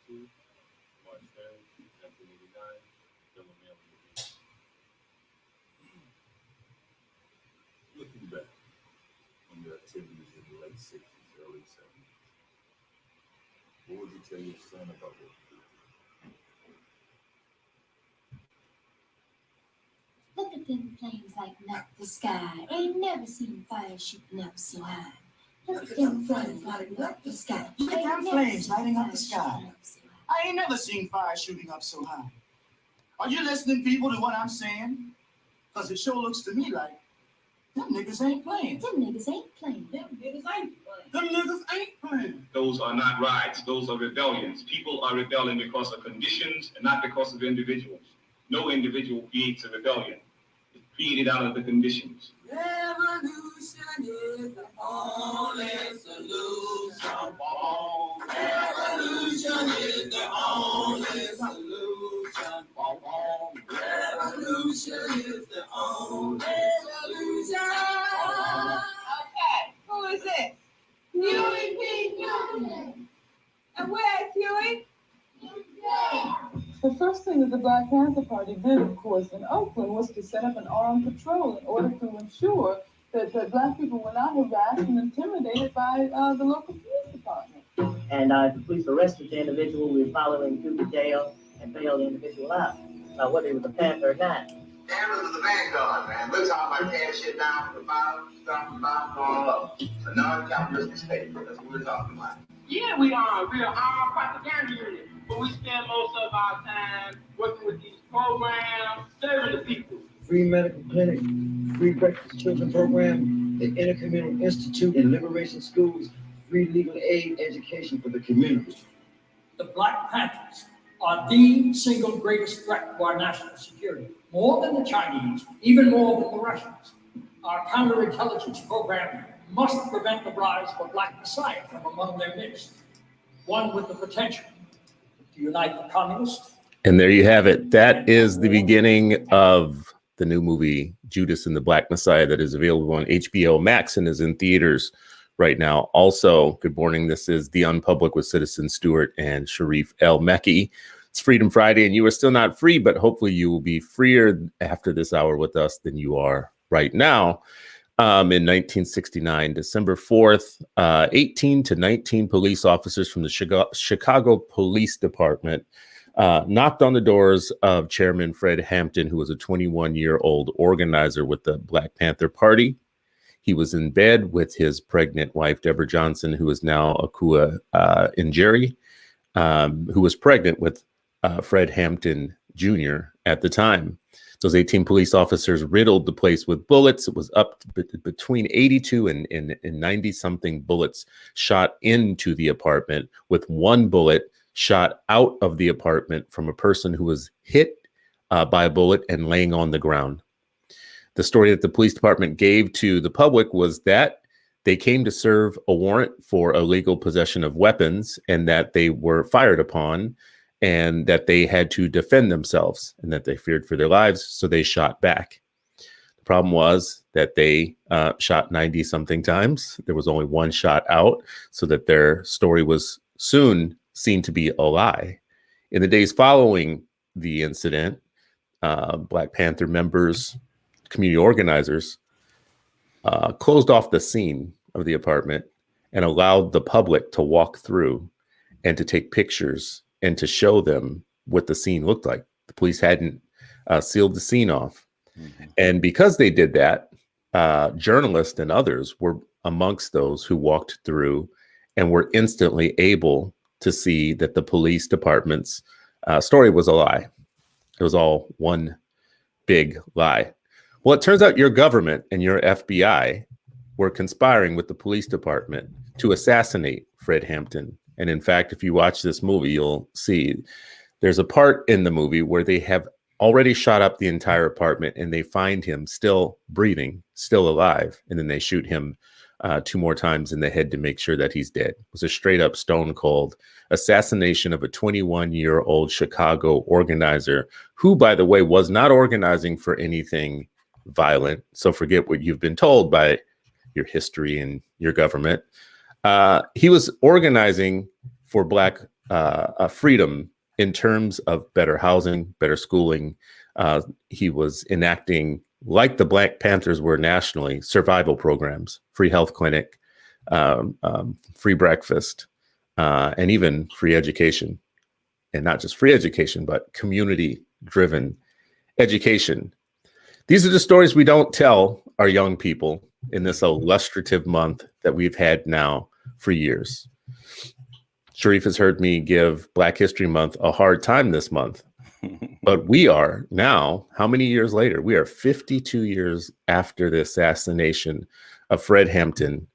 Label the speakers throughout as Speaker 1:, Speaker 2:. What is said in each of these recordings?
Speaker 1: 2, March 3rd, 1989, still a male in the beach. Looking back on your activities in the late 60s, early 70s, what would you tell your son about what you did?
Speaker 2: Look at them flames lighting up the sky. Ain't never seen fire shooting up so high. Look at them flames lighting up the sky.
Speaker 3: Look at them flames lighting up the sky. I ain't never seen fire shooting up so high. Are you listening, people, to what I'm saying? Because it sure looks to me like them niggas ain't playing.
Speaker 2: Them niggas ain't playing.
Speaker 3: Them niggas ain't playing. Them niggas ain't playing.
Speaker 4: Those are not riots. Those are rebellions. People are rebelling because of conditions and not because of individuals. No individual creates a rebellion. It's created out of the conditions.
Speaker 5: Revolution is the only solution. Revolution is the only solution. Revolution is the only solution.
Speaker 6: Okay, who is it? Huey P. Newton. And where's Huey?
Speaker 7: The first thing that the Black Panther Party did, of course, in Oakland was to set up an armed patrol in order to ensure that Black people were not harassed and intimidated by the local police department.
Speaker 8: And if the police arrested the individual, we were following through the jail and bailed the individual out, whether he was a Panther or not.
Speaker 9: Cameras was the vanguard, man. We're talking about tearing shit down from the bottom, starting from the bottom, going up. A non-capitalistic state. That's what we're talking about.
Speaker 10: Yeah, we are. We're an armed propaganda unit. But we spend most of our time working with these programs, serving the people.
Speaker 11: Free medical clinic, free breakfast children program, the Intercommunal Institute and Liberation Schools, free legal aid education for the community.
Speaker 12: The Black Panthers are the single greatest threat to our national security, more than the Chinese, even more than the Russians. Our counterintelligence program must prevent the rise of a Black Messiah from among their midst, one with the potential to unite the communists.
Speaker 13: And there you have it. That is the beginning of the new movie, Judas and the Black Messiah, that is available on HBO Max and is in theaters right now. Also, good morning. This is The Unpublic with Citizen Stewart and Sharif El Mekki. It's Freedom Friday, and you are still not free, but hopefully you will be freer after this hour with us than you are right now. In 1969, December 4th, 18 to 19 police officers from the Chicago Police Department knocked on the doors of Chairman Fred Hampton, who was a 21-year-old organizer with the Black Panther Party. He was in bed with his pregnant wife, Deborah Johnson, who is now Akua Njeri, who was pregnant with Fred Hampton Jr. at the time. Those 18 police officers riddled the place with bullets. It was up between 82 and 90-something bullets shot into the apartment, with one bullet shot out of the apartment from a person who was hit by a bullet and laying on the ground. The story that the police department gave to the public was that they came to serve a warrant for illegal possession of weapons and that they were fired upon, and that they had to defend themselves and that they feared for their lives, so they shot back. The problem was that they shot 90-something times. There was only one shot out, so that their story was soon seen to be a lie. In the days following the incident, Black Panther members, community organizers, closed off the scene of the apartment and allowed the public to walk through and to take pictures and to show them what the scene looked like. The police hadn't sealed the scene off. Mm-hmm. And because they did that, journalists and others were amongst those who walked through and were instantly able to see that the police department's story was a lie. It was all one big lie. Well, it turns out your government and your FBI were conspiring with the police department to assassinate Fred Hampton. And in fact, if you watch this movie, you'll see there's a part in the movie where they have already shot up the entire apartment and they find him still breathing, still alive. And then they shoot him 2 more times in the head to make sure that he's dead. It was a straight up stone cold assassination of a 21-year-old Chicago organizer who, by the way, was not organizing for anything violent. So forget what you've been told by your history and your government. He was organizing for Black freedom in terms of better housing, better schooling. He was enacting, like the Black Panthers were nationally, survival programs, free health clinic, free breakfast, and even free education. And not just free education, but community-driven education. These are the stories we don't tell our young people in this illustrative month that we've had now for years. Sharif has heard me give Black History Month a hard time this month, but we are now, how many years later? We are 52 years after the assassination of Fred Hampton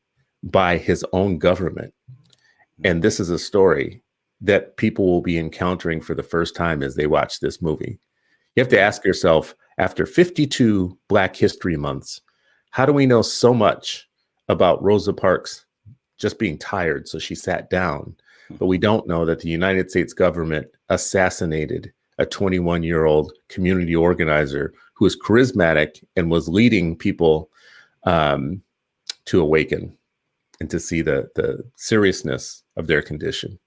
Speaker 13: by his own government. And this is a story that people will be encountering for the first time as they watch this movie. You have to ask yourself, after 52 Black History Months, how do we know so much about Rosa Parks just being tired, so she sat down? But we don't know that the United States government assassinated a 21-year-old community organizer who was charismatic and was leading people to awaken and to see the seriousness of their condition.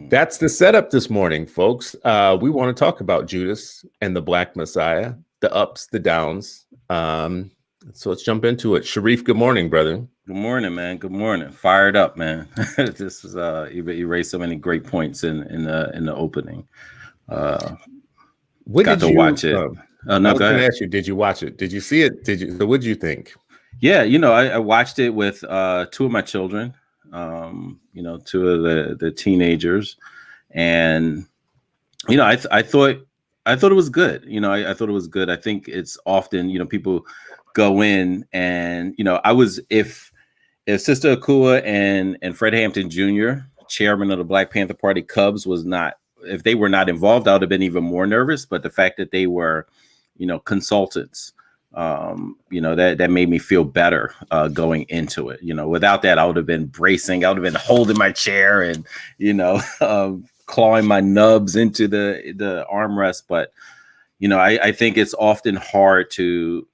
Speaker 13: That's the setup this morning, folks. We want to talk about Judas and the Black Messiah, the ups, the downs. So let's jump into it. Sharif, good morning, brother.
Speaker 14: Good morning, man. Good morning. Fired up, man. This is you raised so many great points in the opening.
Speaker 13: What
Speaker 14: got
Speaker 13: did
Speaker 14: to
Speaker 13: you
Speaker 14: watch it?
Speaker 13: I
Speaker 14: No,
Speaker 13: was
Speaker 14: go
Speaker 13: going to
Speaker 14: ahead.
Speaker 13: ask you, did you watch it? Did you see it? So what did you think?
Speaker 14: Yeah, I watched it with two of my children. Two of the teenagers, and I thought it was good. I thought it was good. I think it's often people go in and I was if Sister Akua and Fred Hampton Jr., chairman of the Black Panther Party Cubs, if they were not involved, I would have been even more nervous. But the fact that they were, consultants, that made me feel better going into it. Without that, I would have been bracing. I would have been holding my chair and, clawing my nubs into the armrest. But, I think it's often hard to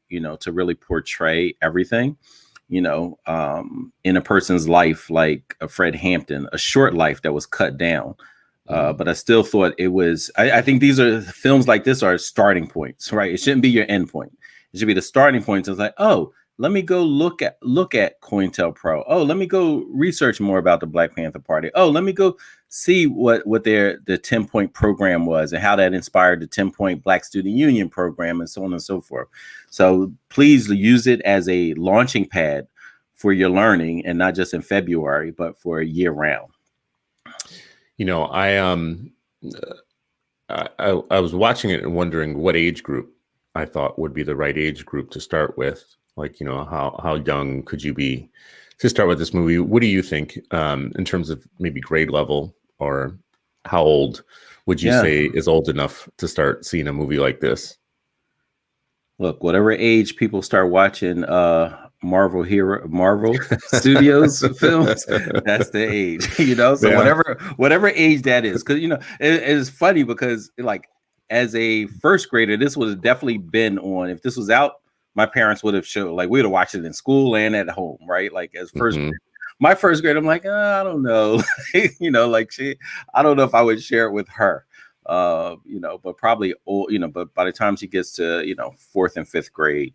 Speaker 14: really portray everything, in a person's life, like a Fred Hampton, a short life that was cut down. But I still thought it was, I think these are films like this are starting points, right? It shouldn't be your end point. It should be the starting point. So it's like, oh, let me go look at COINTELPRO. Oh, let me go research more about the Black Panther Party. Oh, let me go see what the 10-point program was and how that inspired the 10-point Black Student Union program and so on and so forth. So please use it as a launching pad for your learning, and not just in February, but for year round.
Speaker 13: I was watching it and wondering what age group I thought would be the right age group to start with. Like, how young could you be to start with this movie? What do you think in terms of maybe grade level, or how old would you say is old enough to start seeing a movie like this?
Speaker 14: Look, whatever age people start watching Marvel Studios films, that's the age, So whatever age that is, because it is funny because as a first grader, this would have definitely been on. If this was out, my parents would have showed, we would have watched it in school and at home, right? Like as first grade. My first grade, I'm like, I don't know, I don't know if I would share it with her. But probably but by the time she gets to, 4th and 5th grade,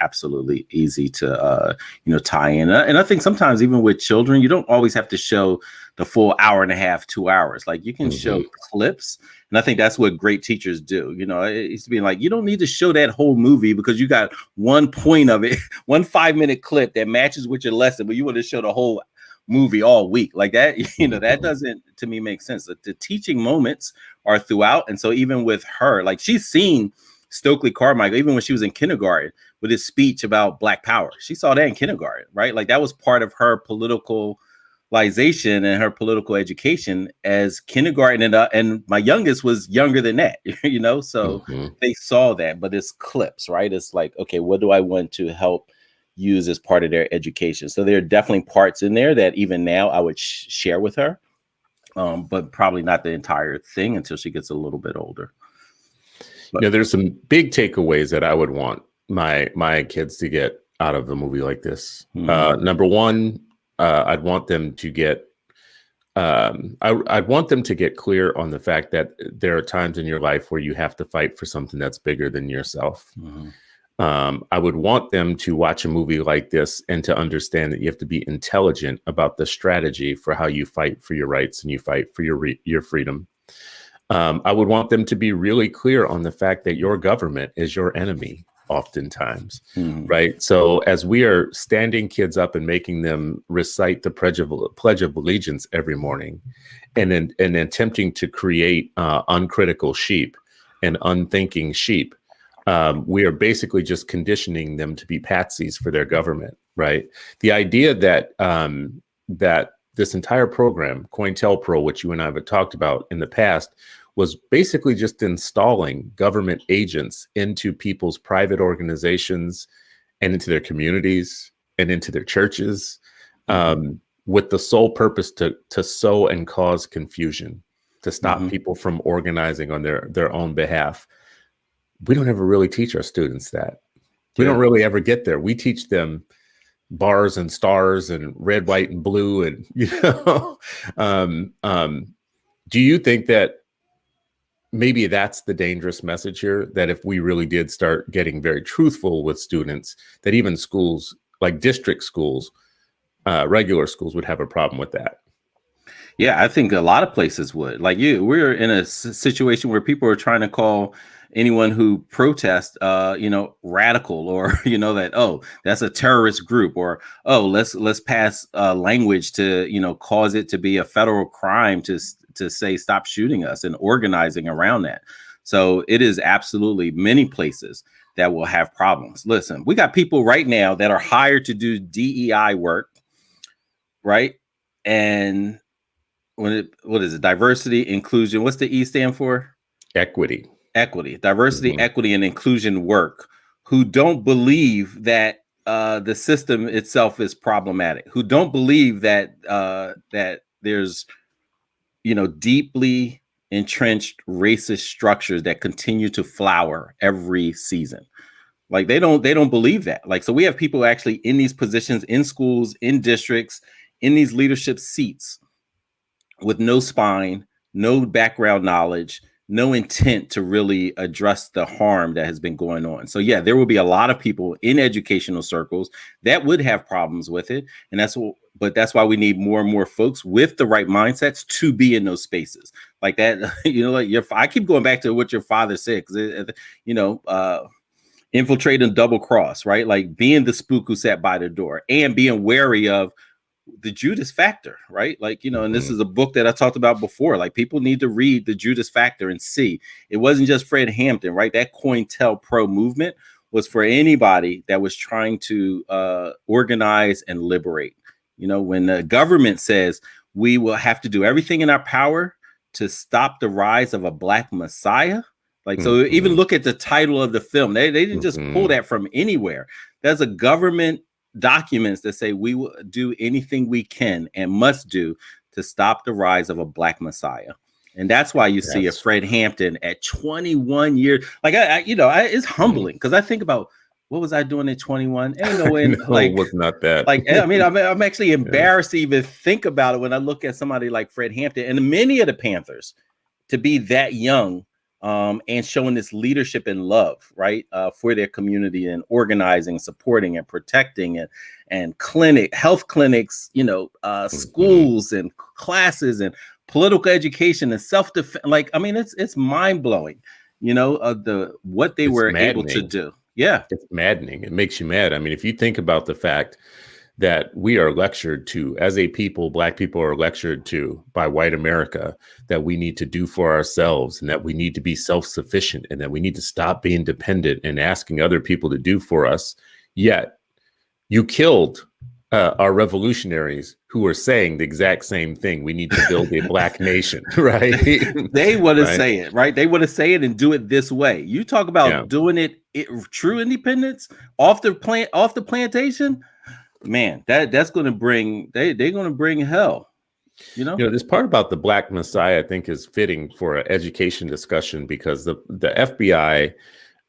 Speaker 14: absolutely easy to, tie in. And I think sometimes even with children, you don't always have to show the full hour and a half, 2 hours. Like you can show clips. And I think that's what great teachers do. It used to be like, you don't need to show that whole movie because you got one point of it, 1 5-minute clip that matches with your lesson, but you want to show the whole movie all week like that. That doesn't, to me, make sense. The teaching moments are throughout. And so even with her, she's seen Stokely Carmichael, even when she was in kindergarten, with his speech about Black Power. She saw that in kindergarten, right? That was part of her politicalization and her political education as kindergarten. And my youngest was younger than that, so they saw that, but it's clips, right? It's like, okay, what do I want to help use as part of their education? So there are definitely parts in there that even now I would share with her, but probably not the entire thing until she gets a little bit older. But
Speaker 13: there's some big takeaways that I would want my kids to get out of a movie like this. Number one, I'd want them to get I want them to get clear on the fact that there are times in your life where you have to fight for something that's bigger than yourself. I would want them to watch a movie like this and to understand that you have to be intelligent about the strategy for how you fight for your rights and you fight for your freedom. I would want them to be really clear on the fact that your government is your enemy oftentimes, right? So as we are standing kids up and making them recite the Pledge of Allegiance every morning and attempting to create uncritical sheep and unthinking sheep, we are basically just conditioning them to be patsies for their government, right? The idea that that this entire program, COINTELPRO, which you and I have talked about in the past, was basically just installing government agents into people's private organizations and into their communities and into their churches, with the sole purpose to sow and cause confusion, to stop people from organizing on their own behalf. We don't ever really teach our students that. We don't really ever get there. We teach them bars and stars and red, white, and blue. And, do you think that maybe that's the dangerous message here, that if we really did start getting very truthful with students, that even schools like district schools, regular schools would have a problem with that?
Speaker 14: Yeah, I think a lot of places would. Like we're in a situation where people are trying to call anyone who protests, radical, or, that, oh, that's a terrorist group, or, oh, let's pass language to, cause it to be a federal crime to say, stop shooting us, and organizing around that. So it is absolutely many places that will have problems. Listen, we got people right now that are hired to do DEI work, right? And what is it? Diversity, inclusion. What's the E stand for?
Speaker 13: Equity,
Speaker 14: diversity, equity, and inclusion work, who don't believe that the system itself is problematic, who don't believe that that there's, deeply entrenched racist structures that continue to flower every season. Like they don't believe that. Like, so we have people actually in these positions, in schools, in districts, in these leadership seats, with no spine, no background knowledge, no intent to really address the harm that has been going on. So yeah, there will be a lot of people in educational circles that would have problems with it. And that's why we need more and more folks with the right mindsets to be in those spaces like that. I keep going back to what your father said, because infiltrating double cross, right? Like being the spook who sat by the door and being wary of the Judas factor, right? Like, and this is a book that I talked about before. Like, people need to read the Judas factor and see it wasn't just Fred Hampton, right? That COINTELPRO movement was for anybody that was trying to organize and liberate. When the government says we will have to do everything in our power to stop the rise of a Black Messiah. Like, so even look at the title of the film. They didn't just pull that from anywhere. There's a government documents that say we will do anything we can and must do to stop the rise of a Black Messiah. And that's why you see a Fred Hampton at 21 years. Like, it's humbling, because I think about, what was I doing at 21? Ain't no way.
Speaker 13: It was not that.
Speaker 14: Like, I mean, I'm actually embarrassed to even think about it when I look at somebody like Fred Hampton and many of the Panthers to be that young. And showing this leadership and love, right, for their community, and organizing, supporting, and protecting, and health clinics, schools and classes and political education and self-defense. Like, I mean, it's mind blowing, what they were able to do. Yeah,
Speaker 13: it's maddening. It makes you mad. I mean, if you think about the fact that we are lectured to, as a people, Black people are lectured to by white America, that we need to do for ourselves, and that we need to be self-sufficient, and that we need to stop being dependent and asking other people to do for us. Yet you killed our revolutionaries who were saying the exact same thing. We need to build a Black nation, right?
Speaker 14: They want to say it, right? They want to say it and do it this way. You talk about doing it true independence off the plantation. Man, that's going to bring, they're going to bring hell,
Speaker 13: this part about the Black Messiah, I think, is fitting for an education discussion, because the FBI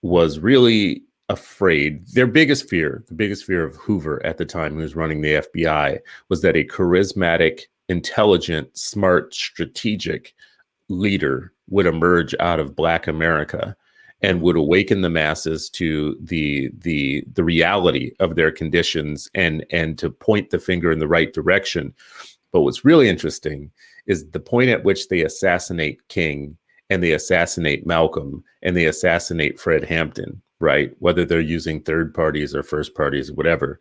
Speaker 13: was really afraid. The biggest fear of Hoover at the time, who was running the FBI, was that a charismatic intelligent, smart, strategic leader would emerge out of Black America and would awaken the masses to the reality of their conditions and to point the finger in the right direction. But what's really interesting is the point at which they assassinate King and they assassinate Malcolm and they assassinate Fred Hampton, right? Whether they're using third parties or first parties, whatever.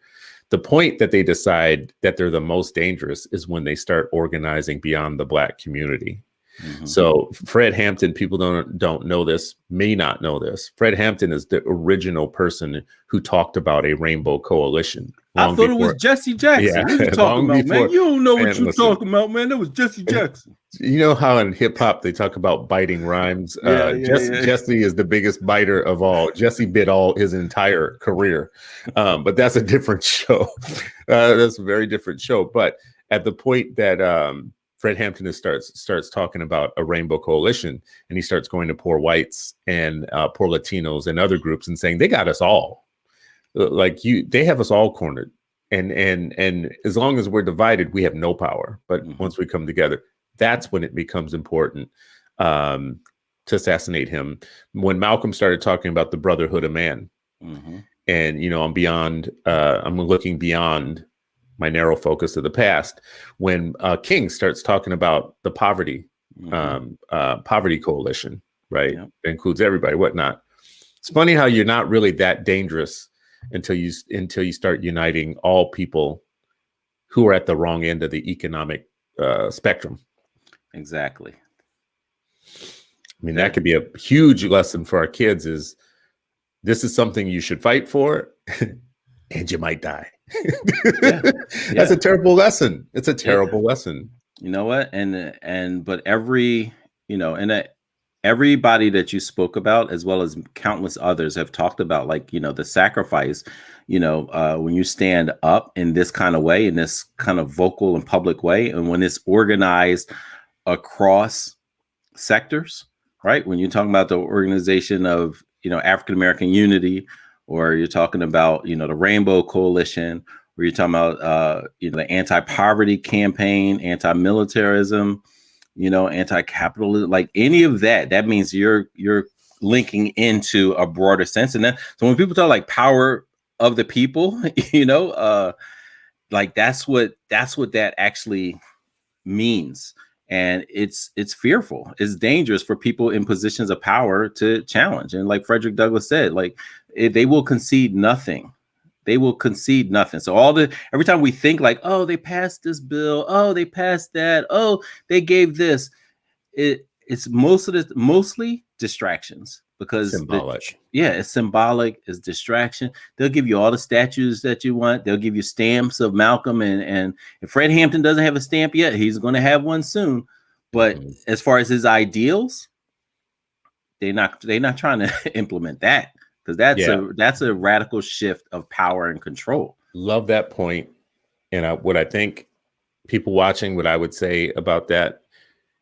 Speaker 13: The point that they decide that they're the most dangerous is when they start organizing beyond the Black community. Mm-hmm. So Fred Hampton, people don't know this, may not know this. Fred Hampton is the original person who talked about a rainbow coalition.
Speaker 14: I thought it was Jesse Jackson.
Speaker 13: Yeah,
Speaker 14: what you talking about, man? You don't know what you're talking about, man. That was Jesse Jackson.
Speaker 13: You know how in hip hop they talk about biting rhymes? Jesse is the biggest biter of all. Jesse bit all his entire career, but that's a different show. That's a very different show. But at the point that Fred Hampton starts talking about a rainbow coalition, and he starts going to poor whites and poor Latinos and other groups and saying they got us all, they have us all cornered, and as long as we're divided, we have no power. But once we come together, that's when it becomes important to assassinate him. When Malcolm started talking about the brotherhood of man, and I'm looking beyond my narrow focus of the past. When King starts talking about the poverty coalition, right? Yep. It includes everybody, whatnot. It's funny how you're not really that dangerous until you start uniting all people who are at the wrong end of the economic spectrum.
Speaker 14: Exactly.
Speaker 13: I mean, that could be a huge lesson for our kids. This is something you should fight for, and you might die. That's a terrible lesson. It's a terrible lesson.
Speaker 14: You know what? But everybody that you spoke about, as well as countless others, have talked about, the sacrifice, when you stand up in this kind of way, in this kind of vocal and public way, and when it's organized across sectors, right? When you're talking about the organization of, African American unity, or you're talking about, the Rainbow Coalition, or you're talking about, the anti-poverty campaign, anti-militarism, anti-capitalism, like any of that means you're linking into a broader sense. And then, so when people talk like power of the people, that's what that actually means. And it's fearful. It's dangerous for people in positions of power to challenge. And like Frederick Douglass said, they will concede nothing. They will concede nothing. So every time we think oh, they passed this bill, oh, they passed that, oh, they gave this, it's mostly distractions, because
Speaker 13: symbolic.
Speaker 14: It's symbolic, it's distraction. They'll give you all the statues that you want. They'll give you stamps of Malcolm, and if Fred Hampton doesn't have a stamp yet, he's going to have one soon. But as far as his ideals, they're not trying to implement that, because that's a radical shift of power and control.
Speaker 13: Love that point. And what I think people watching, what I would say about that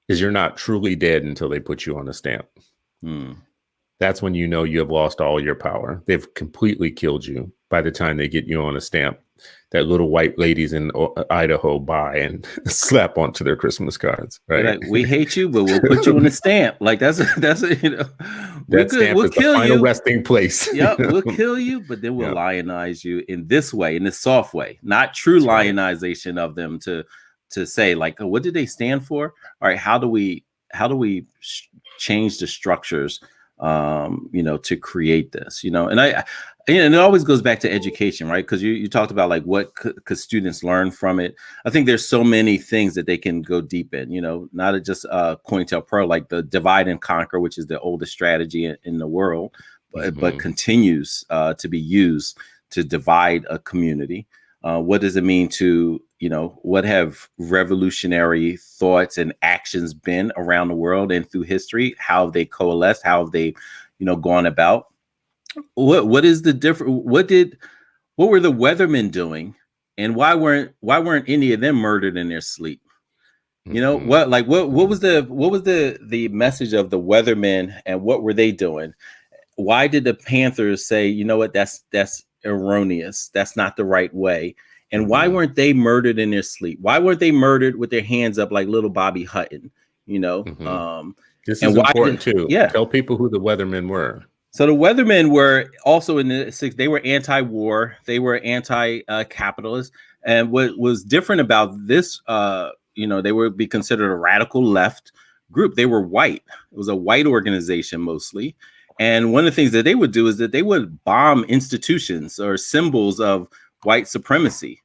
Speaker 13: is you're not truly dead until they put you on a stamp. That's when you know you have lost all your power. They've completely killed you by the time they get you on a stamp that little white ladies in Idaho buy and slap onto their Christmas cards. Right?
Speaker 14: We hate you, but we'll put you on a stamp. That
Speaker 13: stamp is the final resting place.
Speaker 14: Yep, we'll kill you, but then we'll lionize you in this way, in this soft way, not true lionization of them to say oh, what did they stand for? All right, how do we change the structures, to create this, and it always goes back to education, right? Because you talked about what could students learn from it. I think there's so many things that they can go deep in, not just COINTELPRO, like the divide and conquer, which is the oldest strategy in the world, but continues to be used to divide a community. What does it mean to, what have revolutionary thoughts and actions been around the world and through history? How have they coalesced? How have they, gone about? What is the difference? What were the weathermen doing, and why weren't any of them murdered in their sleep? What was the message of the weathermen, and what were they doing? Why did the Panthers say, that's erroneous, that's not the right way? And why weren't they murdered in their sleep? Why weren't they murdered with their hands up like little Bobby Hutton? You know,
Speaker 13: this
Speaker 14: and
Speaker 13: is
Speaker 14: why
Speaker 13: important too.
Speaker 14: Yeah,
Speaker 13: tell people who the Weathermen were.
Speaker 14: So the Weathermen were also in the 60s. They were anti-war. They were anti-capitalist. And what was different about this, they would be considered a radical left group. They were white. It was a white organization mostly. And one of the things that they would do is that they would bomb institutions or symbols of white supremacy.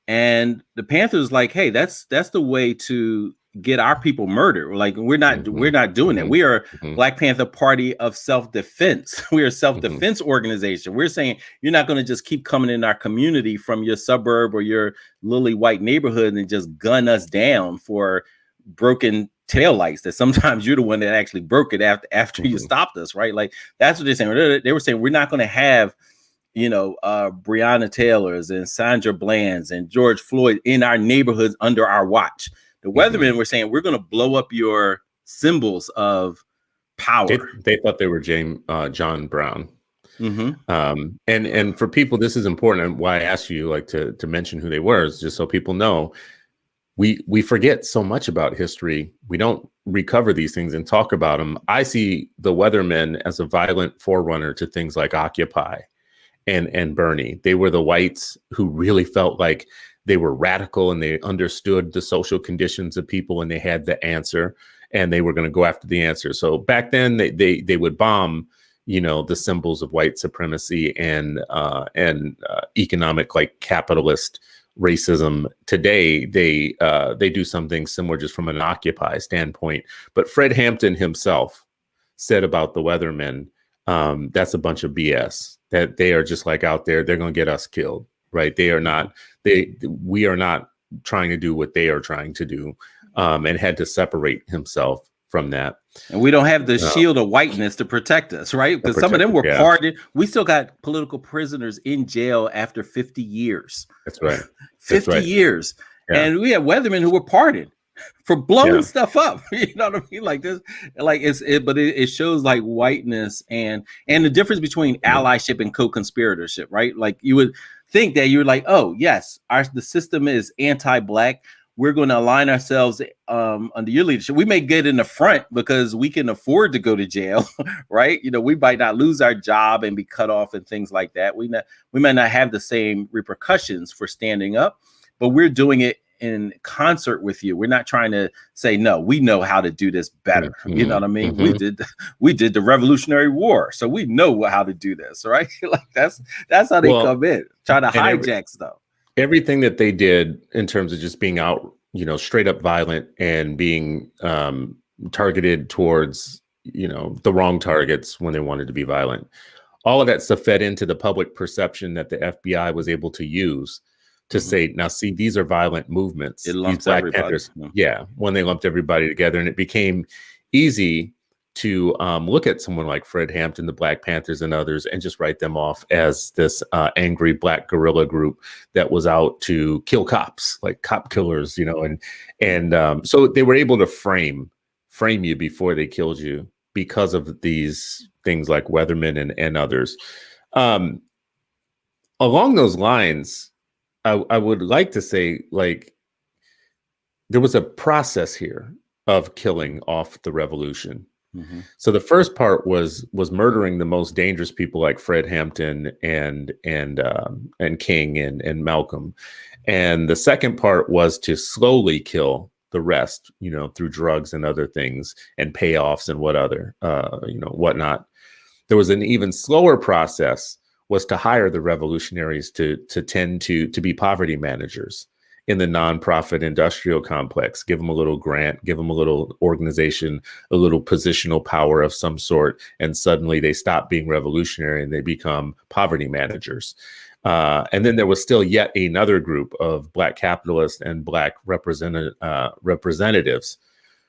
Speaker 14: And the Panthers like, hey, that's the way to get our people murdered. Like we're not doing that. We are Black Panther Party of self-defense. We are a self-defense organization. We're saying you're not going to just keep coming in our community from your suburb or your lily white neighborhood and just gun us down for broken taillights that sometimes you're the one that actually broke it after you stopped us, right? Like that's what they're saying. They were saying we're not going to have Breonna Taylors and Sandra Bland's and George Floyd in our neighborhoods under our watch. The Weathermen were saying we're going to blow up your symbols of power.
Speaker 13: They thought they were John Brown. And for people, this is important. And why I asked you to mention who they were is just so people know. We forget so much about history. We don't recover these things and talk about them. I see the Weathermen as a violent forerunner to things like Occupy and Bernie. They were the whites who really felt like they were radical and they understood the social conditions of people and they had the answer and they were going to go after the answer. So back then they would bomb, the symbols of white supremacy and economic like capitalist racism. Today they do something similar just from an Occupy standpoint. But Fred Hampton himself said about the Weathermen, that's a bunch of BS, that they are just like out there, they're going to get us killed. Right. We are not trying to do what they are trying to do, and had to separate himself from that.
Speaker 14: And we don't have the shield of whiteness to protect us. Right. Because some of them were pardoned. We still got political prisoners in jail after 50 years.
Speaker 13: That's right.
Speaker 14: 50 years. Yeah. And we had Weathermen who were pardoned for blowing stuff up. You know what I mean? Like this, like it shows like whiteness and the difference between allyship and co-conspiratorship. Right. Like you would think that you're like, oh yes, the system is anti-Black. We're going to align ourselves under your leadership. We may get in the front because we can afford to go to jail, right? We might not lose our job and be cut off and things like that. We might not have the same repercussions for standing up, but we're doing it in concert with you. We're not trying to say, no, we know how to do this better. You know what I mean? We did the Revolutionary War, so we know how to do this, right? Like that's how they come in, trying to hijack stuff.
Speaker 13: Everything that they did in terms of just being out, straight up violent and being targeted towards, the wrong targets when they wanted to be violent. All of that stuff fed into the public perception that the FBI was able to use to say, now see, these are violent movements.
Speaker 14: It lumps everybody.
Speaker 13: When they lumped everybody together, and it became easy to look at someone like Fred Hampton, the Black Panthers and others, and just write them off as this angry Black guerrilla group that was out to kill cops, like cop killers, and so they were able to frame you before they killed you because of these things like Weathermen and others. Along those lines, I would like to say, like, there was a process here of killing off the revolution. So the first part was murdering the most dangerous people like Fred Hampton and King and Malcolm, and the second part was to slowly kill the rest, through drugs and other things and payoffs and whatnot. There was an even slower process, was to hire the revolutionaries to tend to be poverty managers in the nonprofit industrial complex, give them a little grant, give them a little organization, a little positional power of some sort, and suddenly they stop being revolutionary and they become poverty managers. And then there was still yet another group of Black capitalists and Black representatives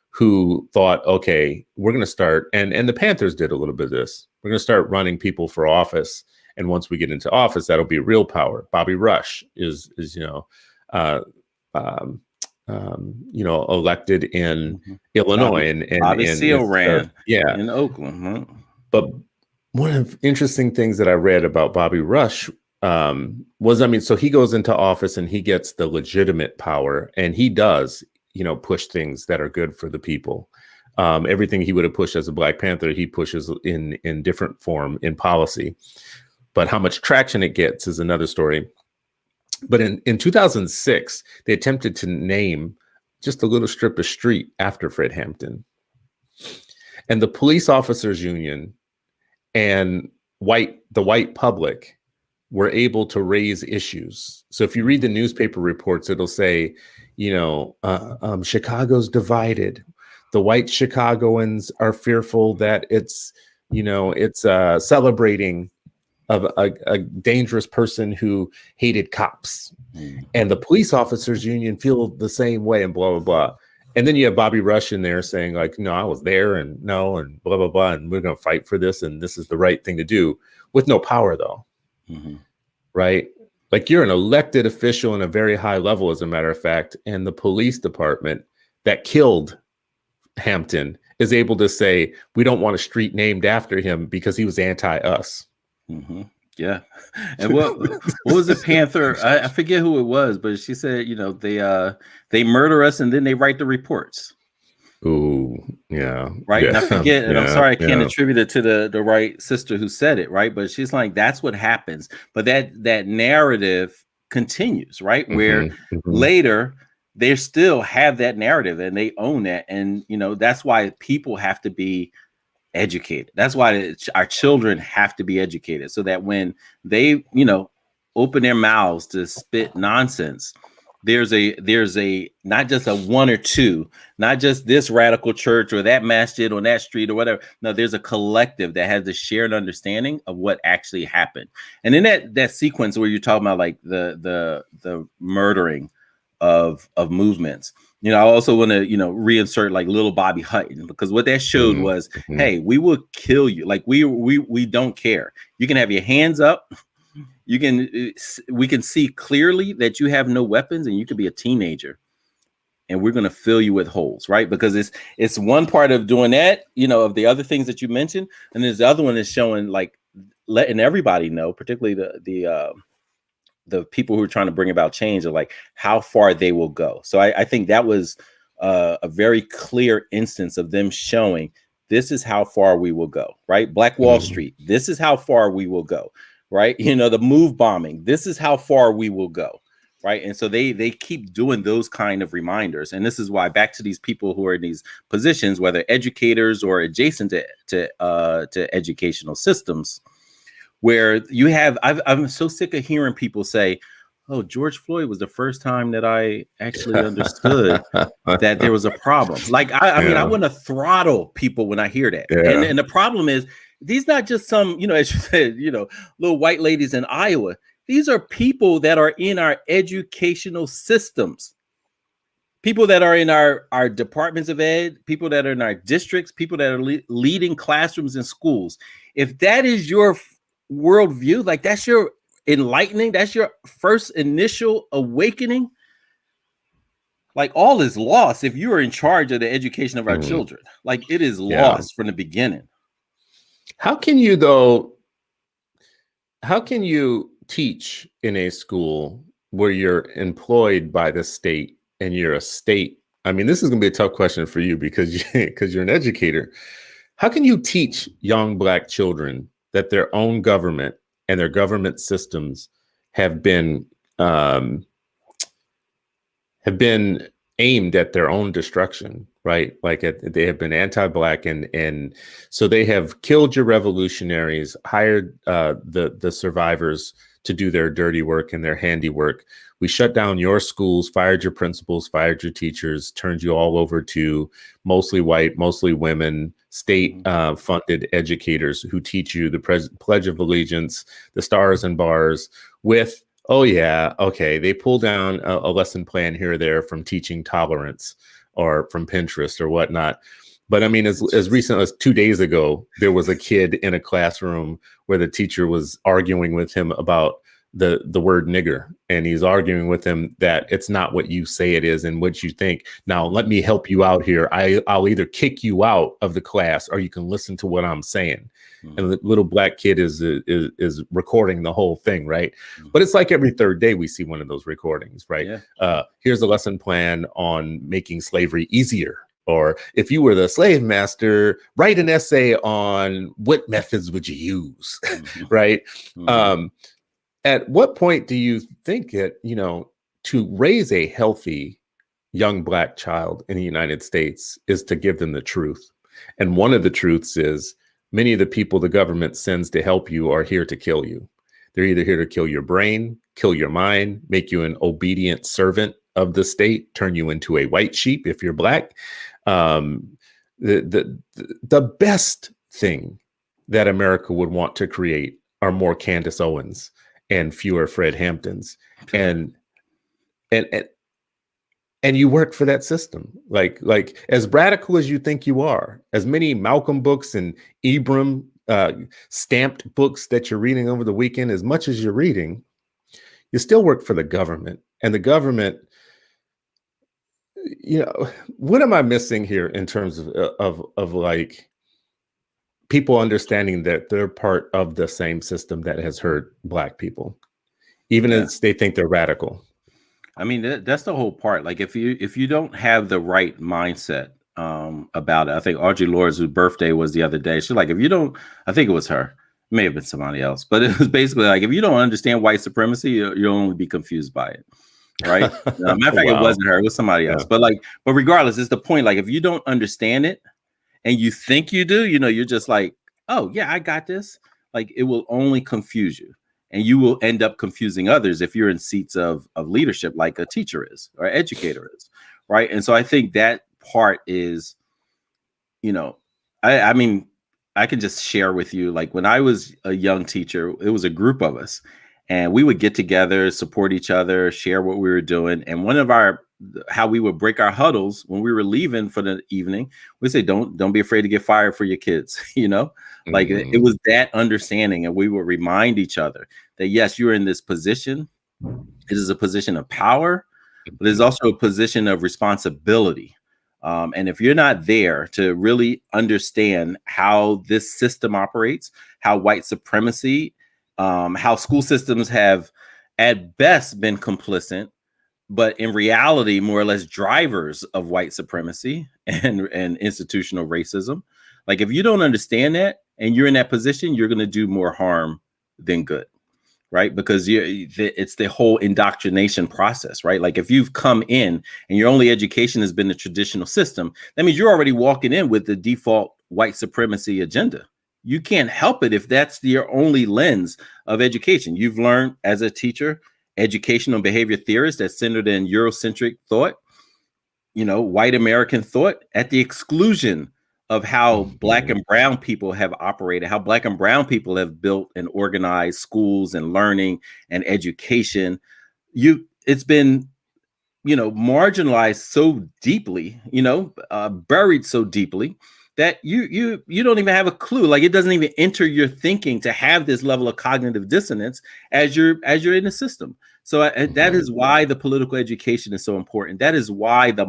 Speaker 13: who thought, okay, we're going to start, and the Panthers did a little bit of this. We're going to start running people for office. And once we get into office, that'll be real power. Bobby Rush is elected in Illinois, and
Speaker 14: Seal ran
Speaker 13: in
Speaker 14: Oakland.
Speaker 13: But one of the interesting things that I read about Bobby Rush so he goes into office and he gets the legitimate power, and he does, push things that are good for the people. Everything he would have pushed as a Black Panther, he pushes in different form in policy. But how much traction it gets is another story. But in 2006, they attempted to name just a little strip of street after Fred Hampton. And the police officers union and the white public were able to raise issues. So if you read the newspaper reports, it'll say, Chicago's divided. The white Chicagoans are fearful that it's celebrating of a dangerous person who hated cops. And the police officers union feel the same way, and blah, blah, blah. And then you have Bobby Rush in there saying like, no, I was there, and no, and blah, blah, blah. And we're going to fight for this. And this is the right thing to do, with no power though. Mm-hmm. Right? Like, you're an elected official in a very high level, as a matter of fact. And the police department that killed Hampton is able to say, we don't want a street named after him because he was anti-us.
Speaker 14: Mm-hmm. Yeah. And what was the Panther? I forget who it was, but she said, they murder us and then they write the reports.
Speaker 13: Ooh, yeah.
Speaker 14: Right.
Speaker 13: Yeah.
Speaker 14: And I forget, and
Speaker 13: yeah.
Speaker 14: I'm sorry, I can't attribute it to the right sister who said it, right? But she's like, that's what happens. But that narrative continues, right? Mm-hmm. Where later they still have that narrative and they own that. And, that's why people have to be educated. That's why our children have to be educated, so that when they, open their mouths to spit nonsense, there's a not just a one or two, not just this radical church or that masjid on that street or whatever. No, there's a collective that has the shared understanding of what actually happened. And in that sequence where you're talking about like the murdering of movements, I also want to, reinsert like little Bobby Hutton, because what that showed was, hey, we will kill you. Like we don't care. You can have your hands up. We can see clearly that you have no weapons and you could be a teenager, and we're going to fill you with holes, right? Because it's one part of doing that, of the other things that you mentioned. And there's the other one is showing, like, letting everybody know, particularly the people who are trying to bring about change, are like how far they will go. So I think that was a very clear instance of them showing this is how far we will go, right? Black Wall Street, this is how far we will go, right? The move bombing, this is how far we will go, right? And so they keep doing those kind of reminders. And this is why, back to these people who are in these positions, whether educators or adjacent to educational systems, where you have, I'm so sick of hearing people say, oh, George Floyd was the first time that I actually understood that there was a problem. Like, I mean, I want to throttle people when I hear that. Yeah. And the problem is, these not just some, as you said, little white ladies in Iowa. These are people that are in our educational systems. People that are in our departments of ed, people that are in our districts, people that are leading classrooms in schools. If that is your worldview, like that's your enlightening, that's your first initial awakening, like all is lost if you are in charge of the education of our children. Like, it is lost from the beginning.
Speaker 13: How can you teach in a school where you're employed by the state and you're a state? I mean, this is going to be a tough question for you because you're an educator. How can you teach young Black children that their own government and their government systems have been aimed at their own destruction, right? Like they have been anti-Black, and so they have killed your revolutionaries, hired the survivors to do their dirty work and their handiwork. We shut down your schools, fired your principals, fired your teachers, turned you all over to mostly white, mostly women, state funded educators who teach you the Pledge of Allegiance, the stars and bars with, oh yeah, okay, they pull down a lesson plan here or there from teaching tolerance or from Pinterest or whatnot. But I mean, as recent as 2 days ago, there was a kid in a classroom where the teacher was arguing with him about the word nigger, and he's arguing with him that it's not what you say it is and what you think. Now let me help you out here. I'll either kick you out of the class or you can listen to what I'm saying. And the little black kid is recording the whole thing, right? But it's like every third day we see one of those recordings, right? Here's a lesson plan on making slavery easier. Or if you were the slave master, write an essay on what methods would you use, right? At what point do you think that, to raise a healthy young black child in the United States is to give them the truth? And one of the truths is many of the people the government sends to help you are here to kill you. They're either here to kill your brain, kill your mind, make you an obedient servant of the state, turn you into a white sheep if you're black. The best thing that America would want to create are more Candace Owens and fewer Fred Hamptons, and you work for that system, like as radical as you think you are, as many Malcolm books and Ibram stamped books that you're reading over the weekend, as much as you're reading, you still work for the government, and the government. What am I missing here in terms of like people understanding that they're part of the same system that has hurt black people, even as they think they're radical?
Speaker 14: I mean, that's the whole part. Like if you don't have the right mindset about it, I think Audre Lorde's birthday was the other day. She's like, if you don't, I think it was her, it may have been somebody else, but it was basically like, if you don't understand white supremacy, you'll only be confused by it. Right. Matter of fact, it wasn't her, it was somebody else. But regardless, it's the point. Like, if you don't understand it and you think you do, you're just like, oh yeah, I got this. Like, it will only confuse you, and you will end up confusing others if you're in seats of leadership, like a teacher is or educator is. Right. And so I think that part is, I mean, I can just share with you, like when I was a young teacher, it was a group of us. And we would get together, support each other, share what we were doing. And one of how we would break our huddles when we were leaving for the evening, we say, don't be afraid to get fired for your kids. Like it was that understanding. And we would remind each other that, yes, you're in this position. It is a position of power, but it's also a position of responsibility. And if you're not there to really understand how this system operates, how white supremacy, how school systems have at best been complicit, but in reality, more or less drivers of white supremacy and institutional racism. Like, if you don't understand that and you're in that position, you're going to do more harm than good, right? Because it's the whole indoctrination process, right? Like, if you've come in and your only education has been the traditional system, that means you're already walking in with the default white supremacy agenda. You can't help it if that's your only lens of education. You've learned as a teacher, educational behavior theorist that's centered in Eurocentric thought, white American thought, at the exclusion of how black and brown people have operated, how black and brown people have built and organized schools and learning and education. It's been, marginalized so deeply, buried so deeply, that you don't even have a clue. Like, it doesn't even enter your thinking to have this level of cognitive dissonance as you're in the system. So that is why the political education is so important. That is why the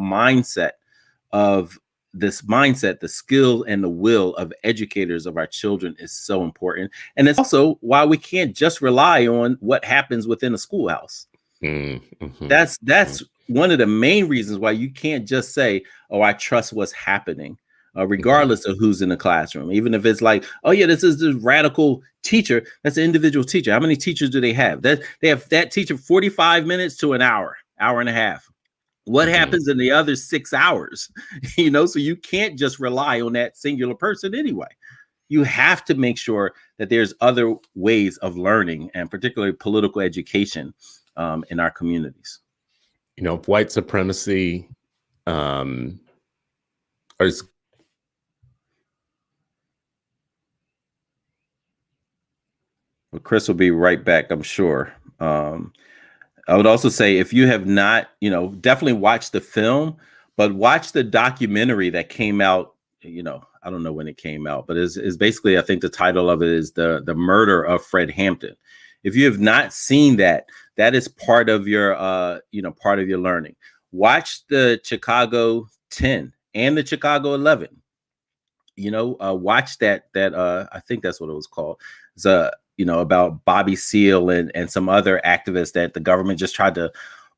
Speaker 14: the skill and the will of educators of our children is so important. And it's also why we can't just rely on what happens within a schoolhouse. That's one of the main reasons why you can't just say, oh, I trust what's happening. Regardless of who's in the classroom, even if it's like, oh yeah, this is the radical teacher. That's an individual teacher. How many teachers do they have? They have that teacher 45 minutes to an hour and a half. What happens in the other 6 hours? So you can't just rely on that singular person anyway. You have to make sure that there's other ways of learning, and particularly political education in our communities.
Speaker 13: White supremacy is
Speaker 14: Well, Chris will be right back, I'm sure. I would also say, if you have not, definitely watch the film, but watch the documentary that came out. I don't know when it came out, but it's basically, I think the title of it is the murder of Fred Hampton. If you have not seen that, that is part of your, part of your learning. Watch the Chicago 10 and the Chicago 11. Watch that. I think that's what it was called. It's about Bobby Seale and some other activists that the government just tried to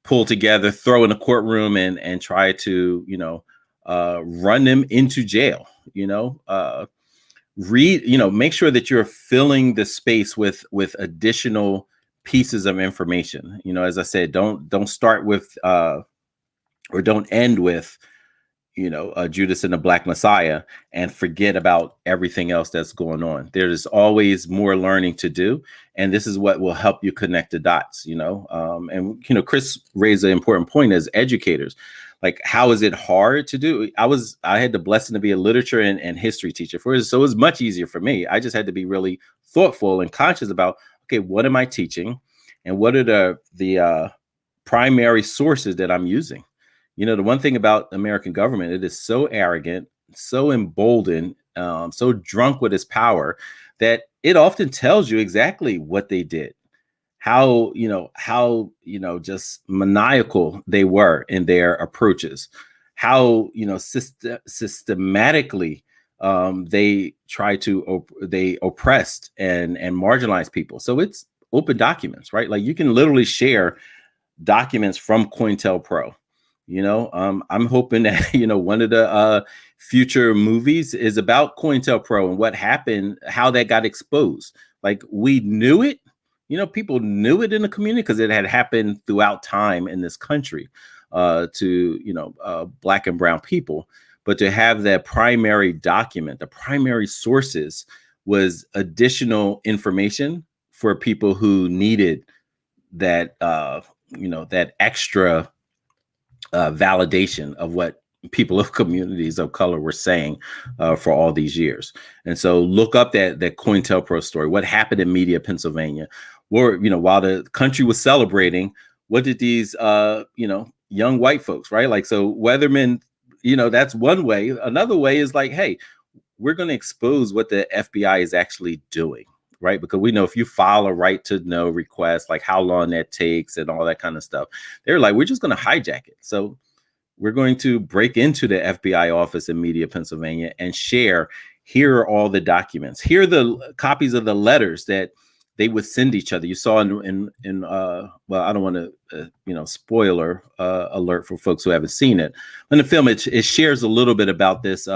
Speaker 14: pull together, throw in a courtroom, and try to run them into jail. Make sure that you're filling the space with additional pieces of information. As I said, don't start with or don't end with Judas and the Black Messiah and forget about everything else that's going on. There's always more learning to do, and this is what will help you connect the dots. Chris raised an important point as educators. Like, how is it hard to do? I had the blessing to be a literature and history teacher so it was much easier for me. I just had to be really thoughtful and conscious about, okay, what am I teaching, and what are the primary sources that I'm using? The one thing about American government, it is so arrogant, so emboldened, so drunk with its power that it often tells you exactly what they did, how just maniacal they were in their approaches, how systematically they oppressed and marginalized people. So it's open documents, right? Like, you can literally share documents from COINTELPRO. I'm hoping that one of the future movies is about COINTELPRO and what happened, how that got exposed. Like, we knew it, people knew it in the community because it had happened throughout time in this country to Black and brown people. But to have that primary document, the primary sources, was additional information for people who needed that that extra validation of what people of communities of color were saying for all these years. And so look up that COINTELPRO story. What happened in Media, Pennsylvania? Or, while the country was celebrating, what did these, young white folks, right? Like, so Weatherman, that's one way. Another way is like, hey, we're going to expose what the FBI is actually doing. Right. Because we know if you file a right to know request, like how long that takes and all that kind of stuff, they're like, we're just going to hijack it. So we're going to break into the FBI office in Media, Pennsylvania, and share. Here are all the documents. Here are the copies of the letters that they would send each other. You saw in well, I don't want to, spoiler alert for folks who haven't seen it. In the film, it shares a little bit about this,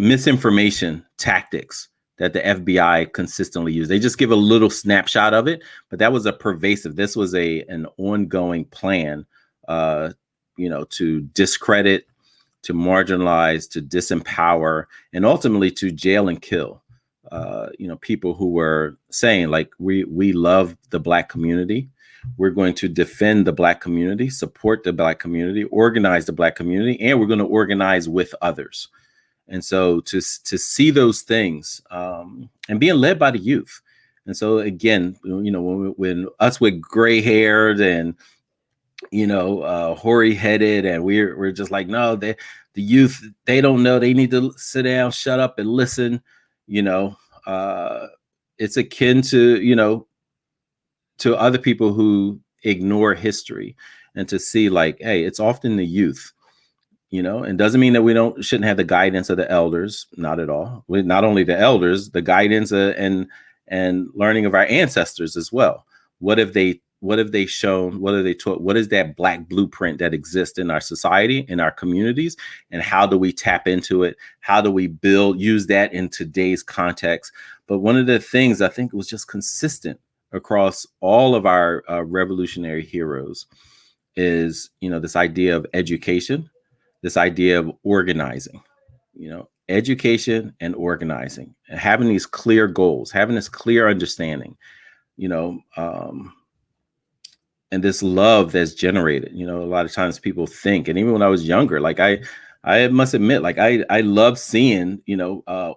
Speaker 14: misinformation tactics that the FBI consistently use. They just give a little snapshot of it, but that was this was an ongoing plan, to discredit, to marginalize, to disempower, and ultimately to jail and kill, people who were saying, like, we love the Black community. We're going to defend the Black community, support the Black community, organize the Black community, and we're going to organize with others. And so to see those things and being led by the youth. And so, again, when us with gray haired and, hoary headed, and we're just like, no, the youth, they don't know. They need to sit down, shut up and listen. It's akin to, to other people who ignore history, and to see like, hey, it's often the youth. And doesn't mean that we shouldn't have the guidance of the elders. Not at all. Not only the elders, the guidance and learning of our ancestors as well. What have they shown? What have they taught? What is that Black blueprint that exists in our society, in our communities? And how do we tap into it? How do we use that in today's context? But one of the things I think was just consistent across all of our revolutionary heroes is, this idea of education, this idea of organizing, education and organizing, and having these clear goals, having this clear understanding, and this love that's generated. A lot of times people think, and even when I was younger, like I must admit, like I love seeing,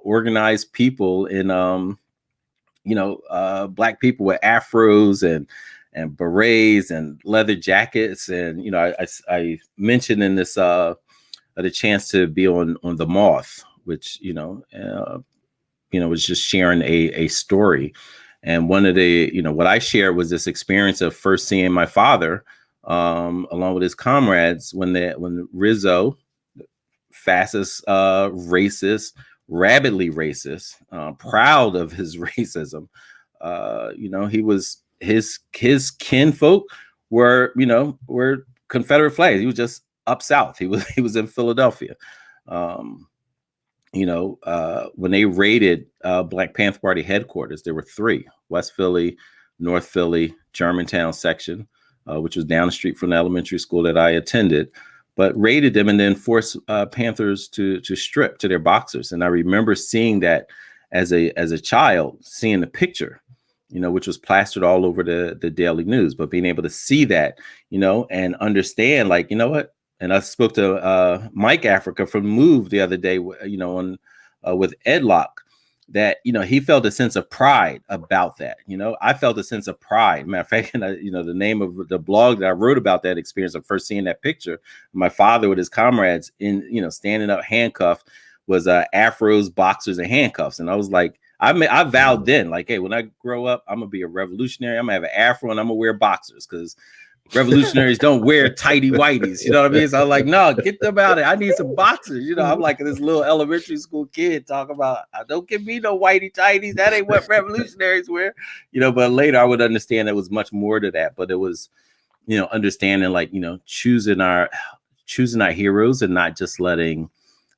Speaker 14: organized people in, Black people with afros and berets and leather jackets. And, I mentioned in this, the chance to be on The Moth, which, was just sharing a story. And one of the, what I shared was this experience of first seeing my father, along with his comrades, when Rizzo, fastest racist, rabidly racist, proud of his racism. He was his kinfolk were Confederate flags. He was just up south. He was in Philadelphia. When they raided Black Panther Party headquarters, there were 3: West Philly, North Philly, Germantown section, which was down the street from the elementary school that I attended, but raided them and then forced Panthers to strip to their boxers. And I remember seeing that as a child, seeing the picture, which was plastered all over the Daily News, but being able to see that, and understand, like, what. And I spoke to Mike Africa from Move the other day, on with Edlock, that he felt a sense of pride about that. I felt a sense of pride. Matter of fact, the name of the blog that I wrote about that experience of first seeing that picture, my father with his comrades standing up handcuffed, was afros, boxers, and handcuffs. And I was like, I vowed then, like, hey, when I grow up, I'm gonna be a revolutionary. I'm gonna have an afro and I'm gonna wear boxers, because revolutionaries don't wear tighty whities, you know what I mean? So I'm like, no, get them out of it. I need some boxers. I'm like this little elementary school kid talking about, don't give me no whitey tighties. That ain't what revolutionaries wear, but later I would understand there was much more to that. But it was, understanding, like, choosing our heroes and not just letting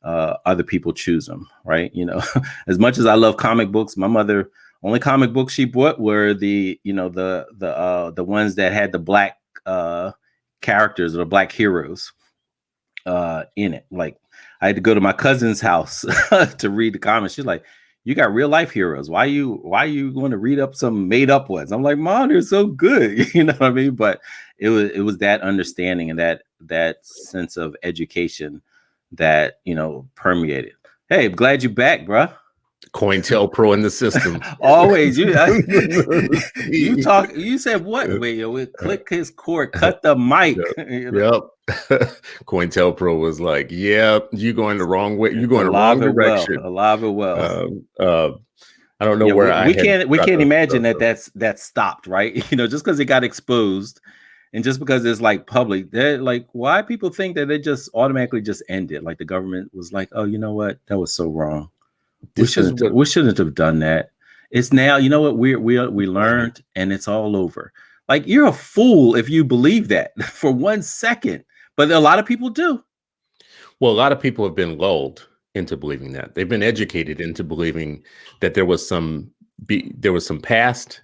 Speaker 14: other people choose them, right? As much as I love comic books, my mother, only comic books she bought were the ones that had the Black characters or the Black heroes in it. Like, I had to go to my cousin's house to read the comics. She's like, you got real life heroes. Why are you going to read up some made up ones? I'm like, Mom, they're so good. You know what I mean? But it was that understanding and that sense of education that, permeated. Hey, I'm glad you're back, bro.
Speaker 13: COINTELPRO in the system.
Speaker 14: Always. You talk. You said what? Wait, we click his cord, cut the mic.
Speaker 13: Yep. COINTELPRO was like, yeah, you going the wrong way. You going the wrong direction.
Speaker 14: Alive and well.
Speaker 13: I don't know where
Speaker 14: we can't imagine that's stopped, right? Just because it got exposed, and just because it's like public, they're like, why people think that it just automatically just ended? Like the government was like, oh, you know what? That was so wrong. We shouldn't have done that. It's now, you know what, we learned, and it's all over. Like, you're a fool if you believe that for 1 second, but a lot of people do.
Speaker 13: Well, a lot of people have been lulled into believing that. They've been educated into believing that there was some past,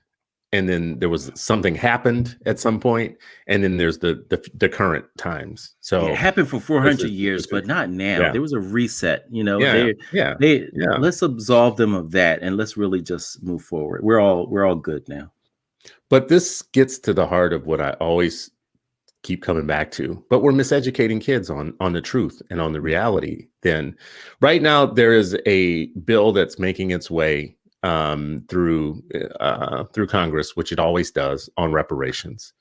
Speaker 13: and then there was something happened at some point, and then there's the current times. So
Speaker 14: it happened for 400 years, but not now. Yeah. There was a reset. Let's absolve them of that, and let's really just move forward. We're all good now.
Speaker 13: But this gets to the heart of what I always keep coming back to. But we're miseducating kids on the truth and on the reality. Then, right now, there is a bill that's making its way through Congress, which it always does, on reparations.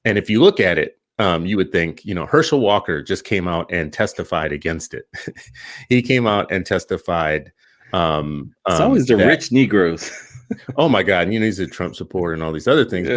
Speaker 13: And if you look at it, you would think, Herschel Walker just came out and testified against it. He came out and testified.
Speaker 14: It's always the rich Negroes.
Speaker 13: Oh my God! He's a Trump supporter and all these other things.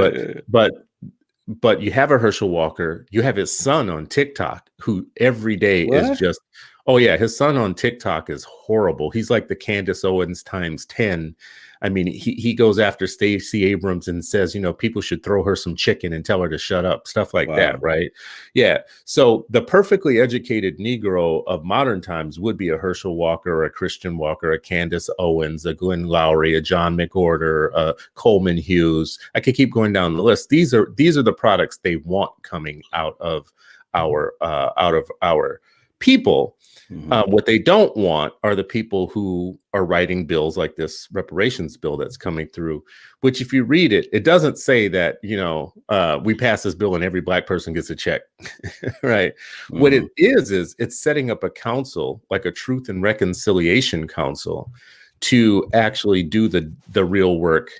Speaker 13: But you have a Herschel Walker. You have his son on TikTok, who every day is just. Oh yeah, his son on TikTok is horrible. He's like the Candace Owens times 10. I mean, he goes after Stacey Abrams and says, people should throw her some chicken and tell her to shut up, stuff like that, right? Yeah. So the perfectly educated Negro of modern times would be a Herschel Walker, a Christian Walker, a Candace Owens, a Glenn Lowry, a John McWhorter, a Coleman Hughes. I could keep going down the list. These are the products they want coming out of our people. Mm-hmm. What they don't want are the people who are writing bills like this reparations bill that's coming through, which if you read it, it doesn't say that, we pass this bill and every Black person gets a check, right? Mm-hmm. What it is it's setting up a council, like a Truth and Reconciliation Council, to actually do the real work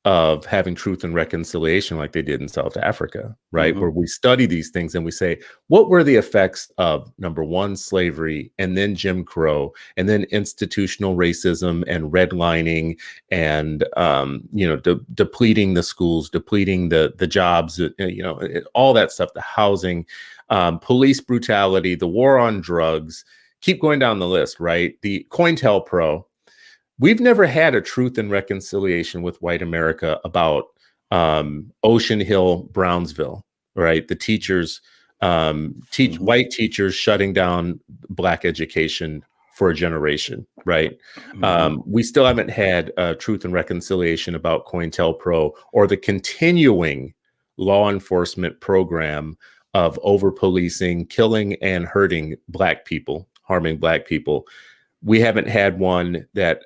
Speaker 13: of having truth and reconciliation like they did in South Africa, right? Where we study these things and we say, what were the effects of, number one, slavery, and then Jim Crow, and then institutional racism and redlining and, depleting the schools, depleting the jobs, all that stuff, the housing, police brutality, the war on drugs, keep going down the list, right? The COINTELPRO. We've never had a truth and reconciliation with white America about Ocean Hill, Brownsville, right? The teachers, white teachers shutting down Black education for a generation, right? We still haven't had truth and reconciliation about COINTELPRO or the continuing law enforcement program of over-policing, killing and hurting Black people, harming Black people. We haven't had one that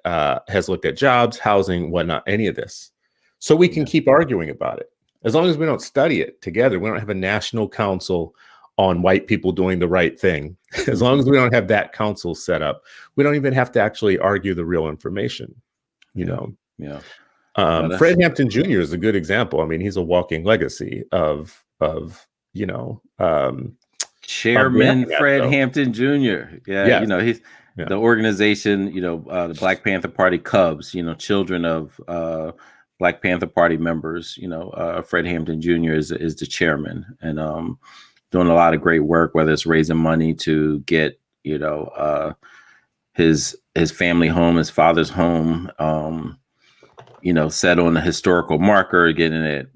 Speaker 13: has looked at jobs, housing, whatnot, any of this. So we can keep arguing about it. As long as we don't study it together, we don't have a national council on white people doing the right thing. As long as we don't have that council set up, we don't even have to actually argue the real information, Fred Hampton Jr. is a good example. I mean, he's a walking legacy of
Speaker 14: Chairman Fred Hampton Jr. He's the organization, the Black Panther Party Cubs, children of Black Panther Party members. Fred Hampton Jr. is the chairman and doing a lot of great work, whether it's raising money to get, his family home, his father's home, set on a historical marker, getting it,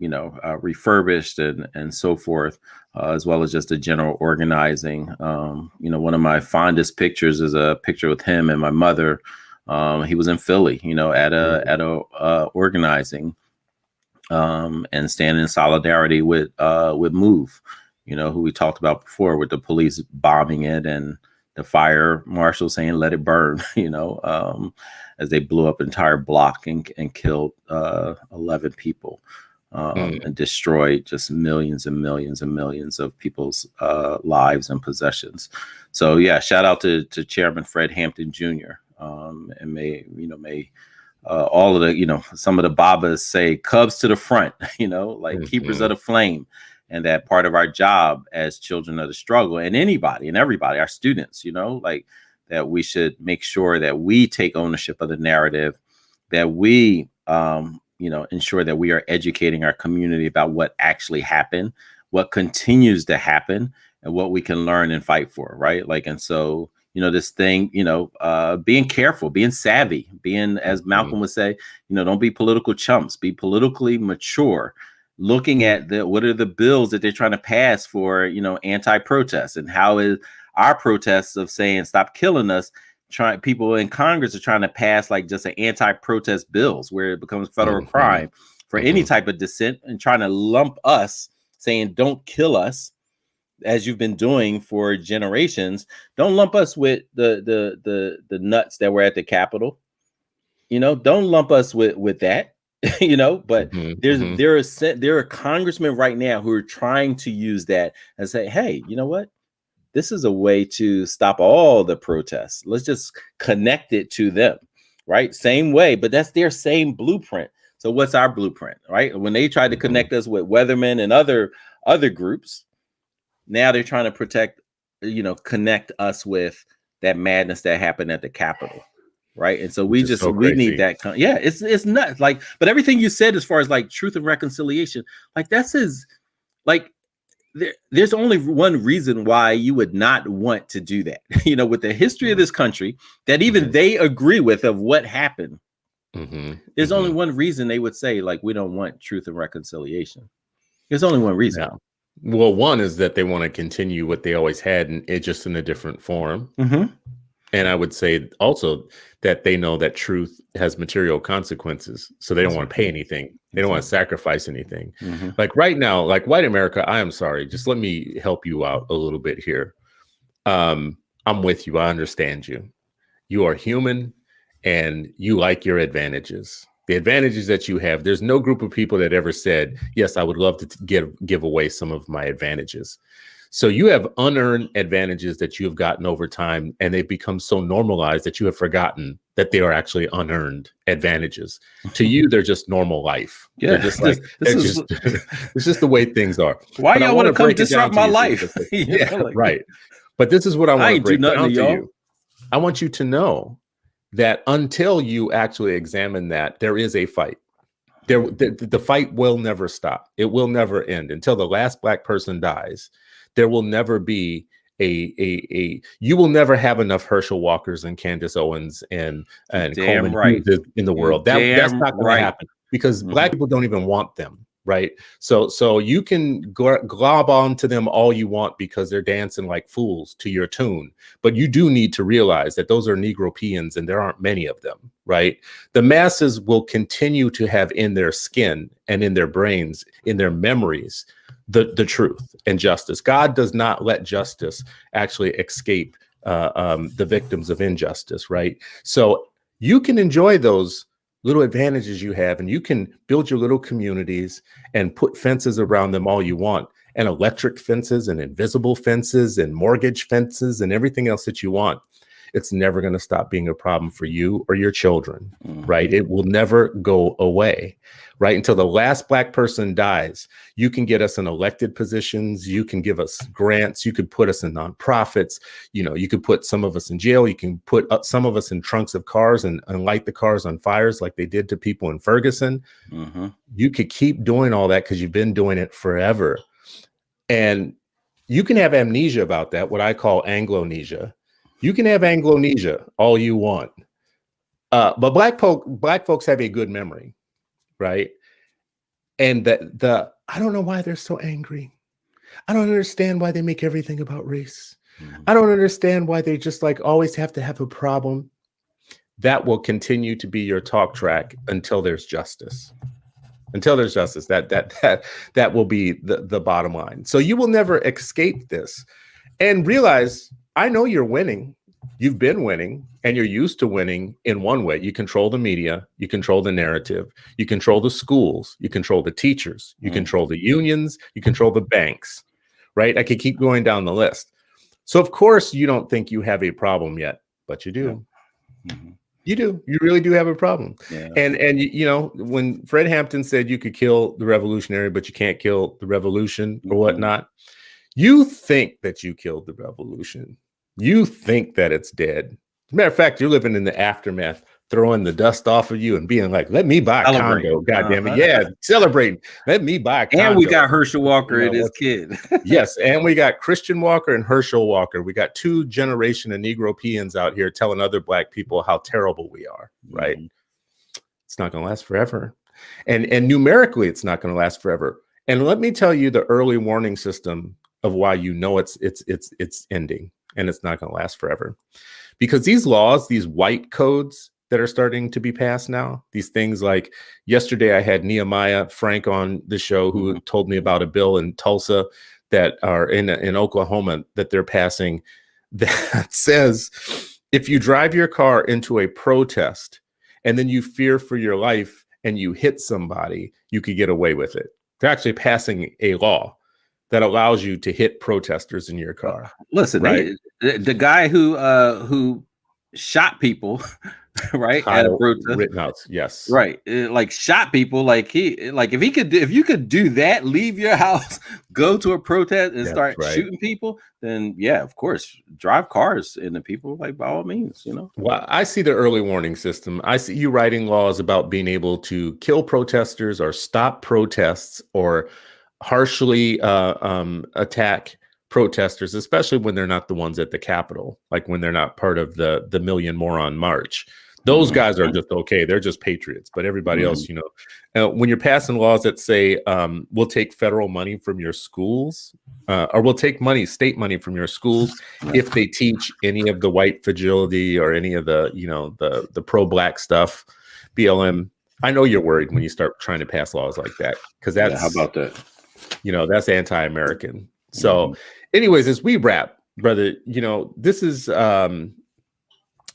Speaker 14: refurbished and so forth, as well as just the general organizing. One of my fondest pictures is a picture with him and my mother. He was in Philly, at a organizing, and standing in solidarity with MOVE, who we talked about before, with the police bombing it and the fire marshal saying, let it burn, as they blew up an entire block and killed 11 people, and destroyed just millions and millions and millions of people's lives and possessions. So yeah, shout out to Chairman Fred Hampton Jr. And may all of the, some of the Babas say Cubs to the front, keepers of the flame. And that part of our job as children of the struggle, and anybody and everybody, our students, that we should make sure that we take ownership of the narrative, that we, ensure that we are educating our community about what actually happened, what continues to happen, and what we can learn and fight for, right? And so, this thing, being careful, being savvy, being, as Malcolm would say, don't be political chumps, be politically mature, looking at what are the bills that they're trying to pass for, anti-protest, and how is our protests of saying stop killing us. People in Congress are trying to pass just an anti-protest bills where it becomes federal crime for any type of dissent, and trying to lump us, saying don't kill us, as you've been doing for generations. Don't lump us with the nuts that were at the Capitol. Don't lump us with that. But there are congressmen right now who are trying to use that and say, hey, you know what? This is a way to stop all the protests. Let's just connect it to them, right? Same way, but that's their same blueprint. So what's our blueprint, right? When they tried to connect us with Weathermen and other groups, now they're trying to connect us with that madness that happened at the Capitol. Right. And so we need that. It's nuts. But everything you said as far as truth and reconciliation, there's only one reason why you would not want to do that, with the history of this country that even they agree with of what happened. There's only one reason they would say, we don't want truth and reconciliation. There's only one reason.
Speaker 13: Yeah. Well, one is that they want to continue what they always had, and it just in a different form. And I would say also that they know that truth has material consequences. So they don't want to pay anything. They don't want to sacrifice anything. Right now, white America, I am sorry. Just let me help you out a little bit here. I'm with you. I understand you. You are human and you like your advantages. The advantages that you have, there's no group of people that ever said, yes, I would love to give away some of my advantages. So you have unearned advantages that you have gotten over time, and they've become so normalized that you have forgotten that they are actually unearned advantages. To you, they're just normal life.
Speaker 14: Yeah,
Speaker 13: They're just like it's just the way things are.
Speaker 14: Why
Speaker 13: But I
Speaker 14: y'all want to come
Speaker 13: break it down
Speaker 14: disrupt
Speaker 13: to
Speaker 14: my
Speaker 13: you,
Speaker 14: life?
Speaker 13: sister.
Speaker 14: You
Speaker 13: Yeah,
Speaker 14: know, like,
Speaker 13: right. But this is what I
Speaker 14: I
Speaker 13: want to
Speaker 14: ain't do
Speaker 13: break
Speaker 14: nothing
Speaker 13: down
Speaker 14: to
Speaker 13: to
Speaker 14: y'all.
Speaker 13: you. I want you to know that until you actually examine that, there is a fight. The fight will never stop. It will never end until the last Black person dies. There will never be you will never have enough Herschel Walkers and Candace Owens and Coleman Hughes in the world. That's not going to happen because Black people don't even want them. Right. So you can glob on to them all you want because they're dancing like fools to your tune. But you do need to realize that those are Negropeans and there aren't many of them. Right. The masses will continue to have in their skin and in their brains, in their memories, the truth and justice. God does not let justice actually escape the victims of injustice. Right. So you can enjoy those little advantages you have, and you can build your little communities and put fences around them all you want, and electric fences and invisible fences and mortgage fences and everything else that you want. It's never going to stop being a problem for you or your children, right? It will never go away, right? Until the last Black person dies. You can get us in elected positions. You can give us grants. You could put us in nonprofits. You know, you could put some of us in jail. You can put some of us in trunks of cars and light the cars on fires like they did to people in Ferguson. You could keep doing all that because you've been doing it forever. And you can have amnesia about that, what I call Anglonesia. You can have Anglonesia all you want. But Black folks have a good memory, right? And I don't know why they're so angry. I don't understand why they make everything about race. I don't understand why they just like always have to have a problem. That will continue to be your talk track until there's justice. Until there's justice, that will be the bottom line. So you will never escape this. And realize, I know you're winning. You've been winning, and you're used to winning in one way. You control the media, you control the narrative, you control the schools, you control the teachers, you control the unions, you control the banks, right? I could keep going down the list. So of course you don't think you have a problem yet, but you do. You do. You really do have a problem. And you know, when Fred Hampton said you could kill the revolutionary, but you can't kill the revolution or whatnot, you think that you killed the revolution. You think that it's dead. As a matter of fact, you're living in the aftermath, throwing the dust off of you and being like, let me buy a condo. God damn it. Yeah, celebrating. Let me buy a condo.
Speaker 14: And we got Herschel Walker and his kid.
Speaker 13: Yes, and we got Christian Walker and Herschel Walker. We got 2 generation of Negropeans out here telling other Black people how terrible we are, right? It's not going to last forever. And numerically, it's not going to last forever. And let me tell you the early warning system of why you know it's ending. And it's not going to last forever, because these laws, these white codes that are starting to be passed now, these things like yesterday, I had Nehemiah Frank on the show who told me about a bill in Tulsa that are in Oklahoma that they're passing that says if you drive your car into a protest and then you fear for your life and you hit somebody, you could get away with it. They're actually passing a law that allows you to hit protesters in your car.
Speaker 14: Listen,
Speaker 13: right?
Speaker 14: The guy who shot people, right, at a protest,
Speaker 13: Rittenhouse, yes,
Speaker 14: right, like shot people, like if you could do that, leave your house, go to a protest, and start shooting people, then yeah, of course, drive cars into people, like by all means, you know.
Speaker 13: Well, I see the early warning system. I see you writing laws about being able to kill protesters or stop protests or harshly attack protesters, especially when they're not the ones at the Capitol, like when they're not part of the Million Moron March. Those guys are just okay. They're just patriots. But everybody else, you know, when you're passing laws that say we'll take federal money from your schools or we'll take state money from your schools if they teach any of the white fragility or any of the, you know, the pro-Black stuff, BLM. I know you're worried when you start trying to pass laws like that, because that's
Speaker 14: how about that?
Speaker 13: You know, that's anti-American. So anyways, as we wrap, brother, you know, this is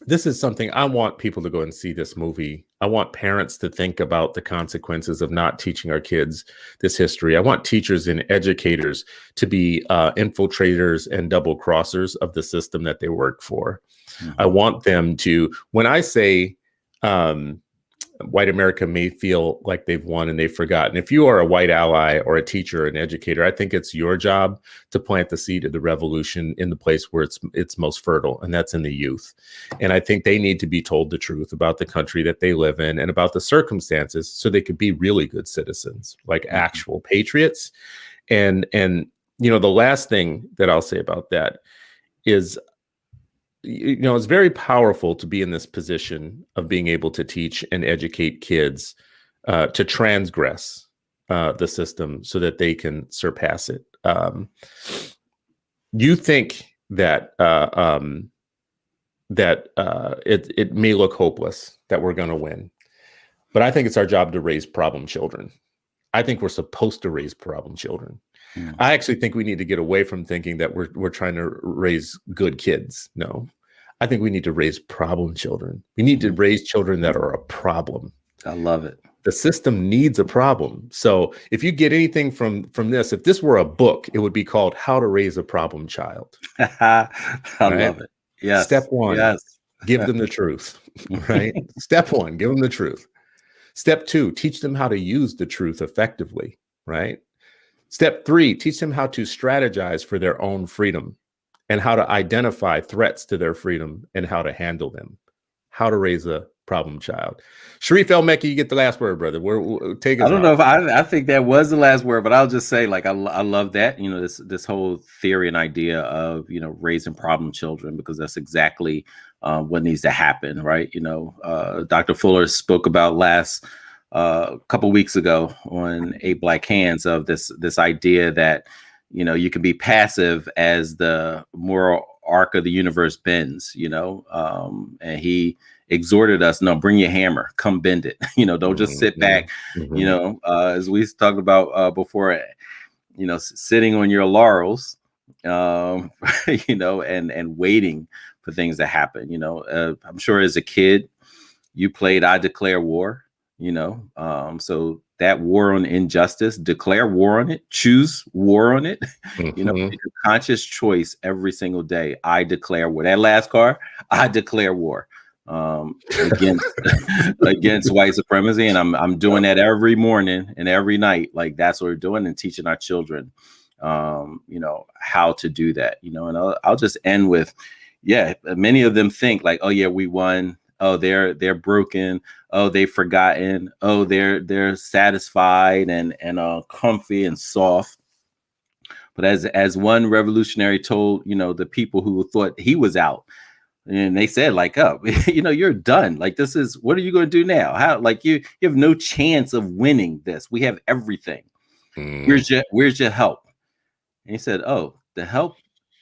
Speaker 13: this is something I want people to go and see this movie. I want parents to think about the consequences of not teaching our kids this history. I want teachers and educators to be infiltrators and double crossers of the system that they work for. I want them to, when I say white America may feel like they've won and they've forgotten. If you are a white ally or a teacher or an educator, I think it's your job to plant the seed of the revolution in the place where it's most fertile, and that's in the youth. And I think they need to be told the truth about the country that they live in and about the circumstances so they could be really good citizens, like actual patriots. And you know, the last thing that I'll say about that is, you know, it's very powerful to be in this position of being able to teach and educate kids to transgress the system so that they can surpass it. You think that it may look hopeless that we're going to win, but I think it's our job to raise problem children. I think we're supposed to raise problem children. I actually think we need to get away from thinking that we're trying to raise good kids. No, I think we need to raise problem children. We need to raise children that are a problem.
Speaker 14: I love it.
Speaker 13: The system needs a problem. So if you get anything from this, if this were a book, it would be called How to Raise a Problem Child.
Speaker 14: I love it. Yes.
Speaker 13: Step one, give them the truth, right? Step one, give them the truth. Step two, teach them how to use the truth effectively, right? Step three, teach them how to strategize for their own freedom and how to identify threats to their freedom and how to handle them. How to raise a problem child. Sharif El-Mekki, you get the last word, brother. Take us.
Speaker 14: I don't know if I think that was the last word, but I'll just say, like, I love that, you know, this whole theory and idea of, you know, raising problem children, because that's exactly what needs to happen, right? You know, Dr. Fuller spoke about a couple weeks ago on 8 Black Hands of this idea that, you know, you can be passive as the moral arc of the universe bends, you know, and he exhorted us, no, bring your hammer, come bend it, you know, don't just sit back, you know, as we talked about before, you know, sitting on your laurels, you know, and waiting for things to happen. You know, I'm sure as a kid, you played I Declare War, you know, so that war on injustice, declare war on it, choose war on it, you know, make a conscious choice every single day. I declare war. That last car, I declare war against against white supremacy, and I'm doing that every morning and every night. Like, that's what we're doing, and teaching our children, you know, how to do that. You know, and I'll just end with, yeah, many of them think like, oh yeah, we won. Oh, they're broken. Oh, they've forgotten. Oh, they're satisfied and comfy and soft. But as one revolutionary told, you know, the people who thought he was out, and they said, like, oh, you know, you're done. Like, this is, what are you going to do now? How, like, you have no chance of winning this. We have everything. Where's your help? And he said, oh, the help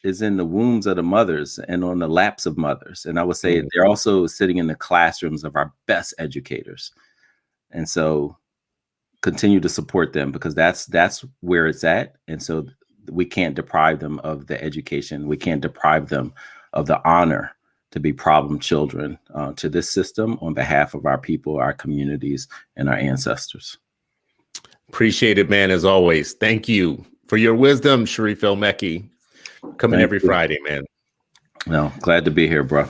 Speaker 14: is in the wombs of the mothers and on the laps of mothers. And I would say they're also sitting in the classrooms of our best educators. And so continue to support them, because that's where it's at. And so we can't deprive them of the education. We can't deprive them of the honor to be problem children to this system on behalf of our people, our communities, and our ancestors.
Speaker 13: Appreciate it, man, as always. Thank you for your wisdom, Sharif El-Mekki. Coming every Friday, man.
Speaker 14: No, glad to be here, bro.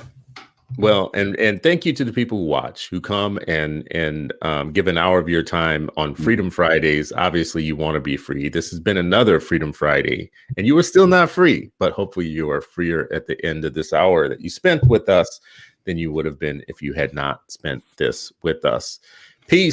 Speaker 13: Well, and thank you to the people who watch, who come and give an hour of your time on Freedom Fridays. Obviously, you want to be free. This has been another Freedom Friday, and you are still not free, but hopefully you are freer at the end of this hour that you spent with us than you would have been if you had not spent this with us.